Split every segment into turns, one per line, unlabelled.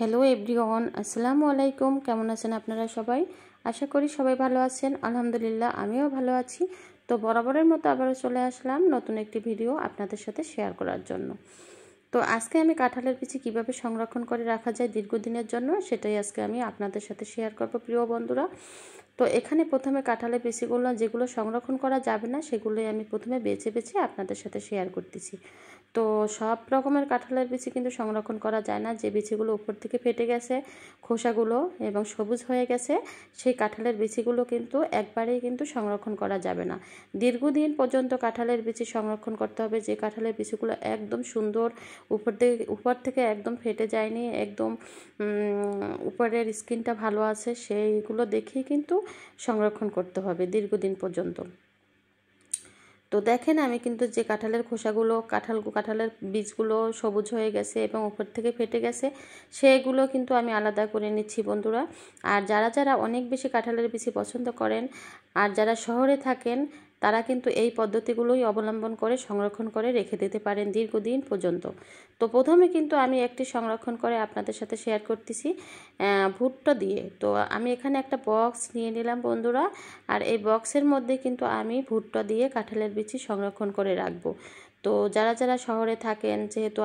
Hello everyone, আসসালামু আলাইকুম। কেমন আছেন আপনারা সবাই? আশা করি সবাই ভালো আছেন। আলহামদুলিল্লাহ আমিও ভালো আছি। তো বরাবরের মতো আবারও চলে আসলাম নতুন একটি ভিডিও আপনাদের সাথে শেয়ার করার জন্য। তো আজকে আমি কাঁঠালের বিচি কিভাবে সংরক্ষণ করে রাখা যায় দীর্ঘদিনের জন্য, সেটাই আজকে আমি আপনাদের সাথে শেয়ার করব প্রিয় বন্ধুরা। তো এখানে প্রথমে কাঁঠালের বিচিগুলো যেগুলো সংরক্ষণ করা যাবে না সেগুলোই আমি প্রথমে বেছে বেছে আপনাদের সাথে শেয়ার করতেছি। তো সব রকমের কাঁঠালের বিচি কিন্তু সংরক্ষণ করা যায় না। যে বিচিগুলো উপর থেকে ফেটে গেছে খোসাগুলো এবং সবুজ হয়ে গেছে, সেই কাঁঠালের বিচিগুলো কিন্তু একবারেই কিন্তু সংরক্ষণ করা যাবে না। দীর্ঘদিন পর্যন্ত কাঁঠালের বিচি সংরক্ষণ করতে হবে। যে কাঁঠালের বিচিগুলো একদম সুন্দর, উপর থেকে একদম ফেটে যায়নি, একদম উপরের স্কিনটা ভালো আছে, সেইগুলো দেখেই কিন্তু সংরক্ষণ করতে হবে দীর্ঘদিন পর্যন্ত। তো দেখেন আমি কিন্তু যে কাঁঠালের খোসাগুলো কাঁঠালের বীজগুলো সবুজ হয়ে গেছে এবং উপর থেকে ফেটে গেছে, সেগুলো কিন্তু আমি আলাদা করে নিচ্ছি বন্ধুরা। আর যারা যারা অনেক বেশি কাঁঠালের বিচি পছন্দ করেন আর যারা শহরে থাকেন, তারা কিন্তু এই পদ্ধতিগুলোই অবলম্বন করে সংরক্ষণ করে রেখে দিতে পারেন দীর্ঘদিন পর্যন্ত। তো প্রথমে কিন্তু আমি একটি সংরক্ষণ করে আপনাদের সাথে শেয়ার করতেছি ভুট্টা দিয়ে। তো আমি এখানে একটা বক্স নিয়ে নিলাম বন্ধুরা, আর এই বক্সের মধ্যে কিন্তু আমি ভুট্টা দিয়ে কাঁঠালের বিচি সংরক্ষণ করে রাখবো। তো যারা যারা শহরে থাকেন, যেহেতু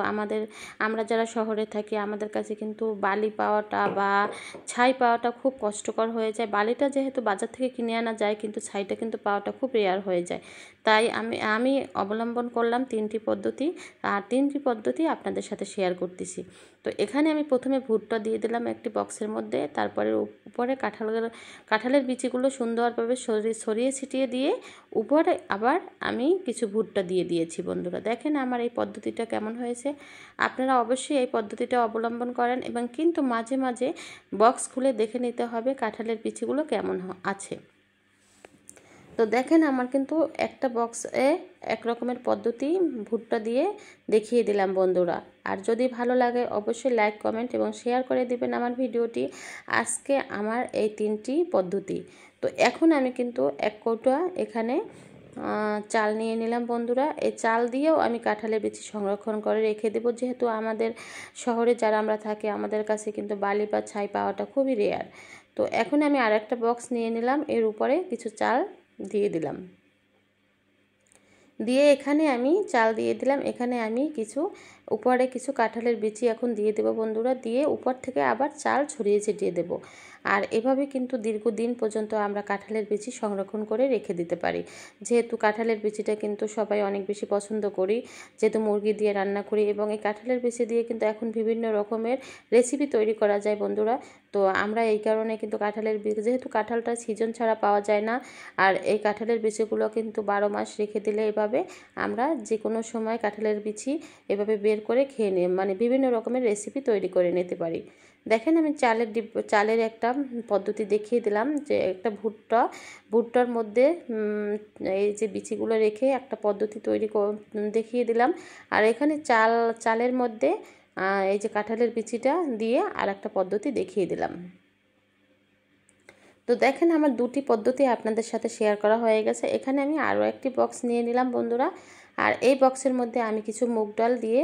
আমরা যারা শহরে থাকি, আমাদের কাছে কিন্তু বালি পাওয়াটা বা ছাই পাওয়াটা খুব কষ্টকর হয়ে যায়। বালিটা যেহেতু বাজার থেকে কিনে আনা যায়, কিন্তু ছাইটা কিন্তু পাওয়াটা খুব রেয়ার হয়ে যায়। তাই আমি অবলম্বন করলাম তিনটি পদ্ধতি, আর তিনটি পদ্ধতি আপনাদের সাথে শেয়ার করতেছি। তো এখানে আমি প্রথমে ভুট্টা দিয়ে দিলাম একটি বক্সের মধ্যে, তারপরে উপরে কাঁঠালের বিচিগুলো সুন্দরভাবে ছড়িয়ে ছিটিয়ে দিয়ে উপরে আবার আমি কিছু ভুট্টা দিয়ে দিয়েছি বন্ধুরা। দেখেন আমার এই পদ্ধতিটা কেমন হয়েছে। আপনারা অবশ্যই এই পদ্ধতিটা অবলম্বন করেন, এবং কিন্তু মাঝে মাঝে বক্স খুলে দেখে নিতে হবে কাঁঠালের বিচিগুলো কেমন আছে। তো দেখেন আমার কিন্তু একটা বক্সে এক রকমের পদ্ধতি ভুট্টা দিয়ে দেখিয়ে দিলাম বন্ধুরা। আর যদি ভালো লাগে অবশ্যই লাইক, কমেন্ট এবং শেয়ার করে দিবেন আমার ভিডিওটি। আজকে আমার এই তিনটি পদ্ধতি। তো এখন আমি কিন্তু এক কৌটা এখানে চাল নিয়ে নিলাম বন্ধুরা। এই চাল দিয়েও আমি কাঁঠালের বিচি সংরক্ষণ করে রেখে দেবো। যেহেতু আমাদের শহরে যারা আমরা থাকি, আমাদের কাছে কিন্তু বালি বা ছাই পাওয়াটা খুবই রেয়ার। তো এখন আমি আর একটা বক্স নিয়ে নিলাম, এর উপরে কিছু চাল দিয়ে দিলাম, দিয়ে এখানে আমি চাল দিয়ে দিলাম। এখানে আমি উপরে কিছু কাঁঠালের বিচি এখন দিয়ে দেবো বন্ধুরা, দিয়ে উপর থেকে আবার চাল ছড়িয়ে ছিটিয়ে দেবো। আর এভাবে কিন্তু দীর্ঘদিন পর্যন্ত আমরা কাঁঠালের বিচি সংরক্ষণ করে রেখে দিতে পারি। যেহেতু কাঁঠালের বিচিটা কিন্তু সবাই অনেক বেশি পছন্দ করি, যেহেতু মুরগি দিয়ে রান্না করি, এবং এই কাঁঠালের বিচি দিয়ে কিন্তু এখন বিভিন্ন রকমের রেসিপি তৈরি করা যায় বন্ধুরা। তো আমরা এই কারণে কিন্তু যেহেতু কাঁঠালটা সিজন ছাড়া পাওয়া যায় না, আর এই কাঁঠালের বিচিগুলো কিন্তু 12 মাস রেখে দিলে এভাবে আমরা যে কোনো সময় কাঁঠালের বিচি এভাবে বের করে খেয়ে নিই, মানে বিভিন্ন রকমের রেসিপি তৈরি করে নিতে পারি। দেখেন আমি চালের একটা পদ্ধতি দেখিয়ে দিলাম, যে একটা ভুট্টার মধ্যে এই যে বিচিগুলো রেখে একটা পদ্ধতি দেখিয়ে দিলাম। আর এখানে চালের মধ্যে এই যে কাঁঠালের বিচিটা দিয়ে আর একটা পদ্ধতি দেখিয়ে দিলাম। তো দেখেন আমার দুটি পদ্ধতি আপনাদের সাথে শেয়ার করা হয়ে গেছে। এখানে আমি আরও একটি বক্স নিয়ে নিলাম বন্ধুরা, আর এই বক্সের মধ্যে আমি কিছু মুগ ডাল দিয়ে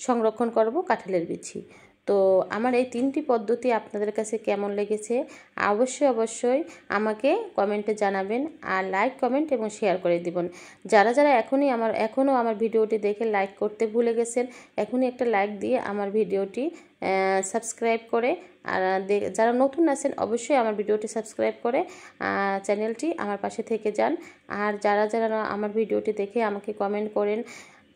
সংরক্ষণ করব কাঁঠালের বিচি। তো আমার এই তিনটি পদ্ধতি আপনাদের কাছে কেমন লেগেছে অবশ্যই আমাকে কমেন্টে জানাবেন, আর লাইক, কমেন্ট এবং শেয়ার করে দিবেন। যারা যারা এখনও আমার ভিডিওটি দেখে লাইক করতে ভুলে গেছেন, এখনই একটা লাইক দিয়ে আমার ভিডিওটি সাবস্ক্রাইব করে, আর যারা নতুন আছেন অবশ্যই আমার ভিডিওটি সাবস্ক্রাইব করে চ্যানেলটি আমার পাশে থেকে যান। আর যারা যারা আমার ভিডিওটি দেখে আমাকে কমেন্ট করেন,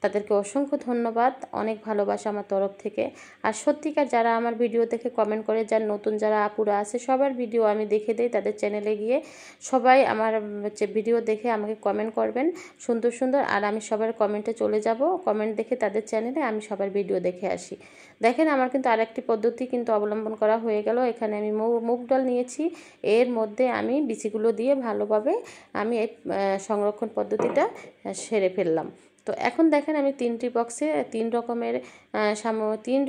তাদেরকে অসংখ্য ধন্যবাদ, অনেক ভালোবাসা আমার তরফ থেকে। আর সত্যিকার যারা আমার ভিডিও দেখে কমেন্ট করে যান, নতুন যারা আপুরা আছে, সবার ভিডিও আমি দেখে দিই তাদের চ্যানেলে গিয়ে। সবাই আমার ভিডিও দেখে আমাকে কমেন্ট করবেন সুন্দর সুন্দর, আর আমি সবার কমেন্টে চলে যাব, কমেন্ট দেখে তাদের চ্যানেলে আমি সবার ভিডিও দেখে আসি। দেখেন আমার কিন্তু আরেকটি পদ্ধতি কিন্তু অবলম্বন করা হয়ে গেল। এখানে আমি মুগ ডাল নিয়েছি, এর মধ্যে আমি বিচিগুলো দিয়ে ভালোভাবে আমি এই সংরক্ষণ পদ্ধতিটা সেরে ফেললাম। তো এখন দেখেন আমি 3টি বক্সে 3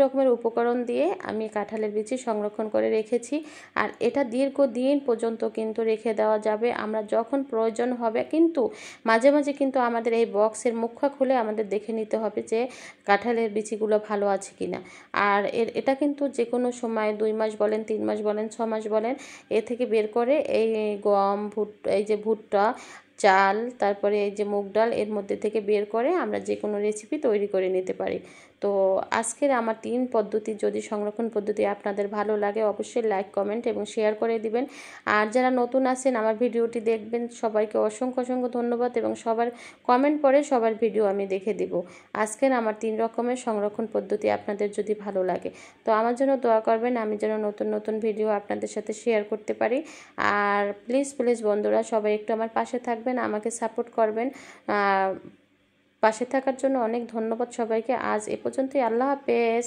রকমের উপকরণ দিয়ে আমি কাঁঠালের বিচি সংরক্ষণ করে রেখেছি। আর এটা দীর্ঘদিন পর্যন্ত কিন্তু রেখে দেওয়া যাবে, আমরা যখন প্রয়োজন হবে। কিন্তু মাঝে মাঝে কিন্তু আমাদের এই বক্সের মুখটা খুলে আমাদের দেখে নিতে হবে যে কাঁঠালের বিচিগুলো ভালো আছে কিনা। আর এটা কিন্তু যে কোনো সময় 2 মাস বলেন, 3 মাস বলেন, 6 মাস বলেন, এ থেকে বের করে এই গম, এই যে ভুট্টা, চাল, তারপরে এই যে মুগ ডাল, এর মধ্যে থেকে বের করে আমরা যে কোনো রেসিপি তৈরি করে নিতে পারি। তো আজকের আমার 3 পদ্ধতি, যদি সংরক্ষণ পদ্ধতি আপনাদের ভালো লাগে অবশ্যই লাইক, কমেন্ট এবং শেয়ার করে দিবেন। আর যারা নতুন আছেন আমার ভিডিওটি দেখবেন, সবাইকে অসংখ্য অসংখ্য ধন্যবাদ এবং সবার কমেন্ট পড়ে সবার ভিডিও আমি দেখে দিব। আজকের আমার 3 রকমের সংরক্ষণ পদ্ধতি আপনাদের যদি ভালো লাগে তো আমার জন্য দোয়া করবেন, আমি যেন নতুন নতুন ভিডিও আপনাদের সাথে শেয়ার করতে পারি। আর প্লিজ প্লিজ বন্ধুরা সবাই একটু আমার পাশে থাকবেন, আমাকে সাপোর্ট করবেন। পাশে থাকার জন্য অনেক ধন্যবাদ সবাইকে। আজ এ পর্যন্তই, আল্লাহ হাফেজ।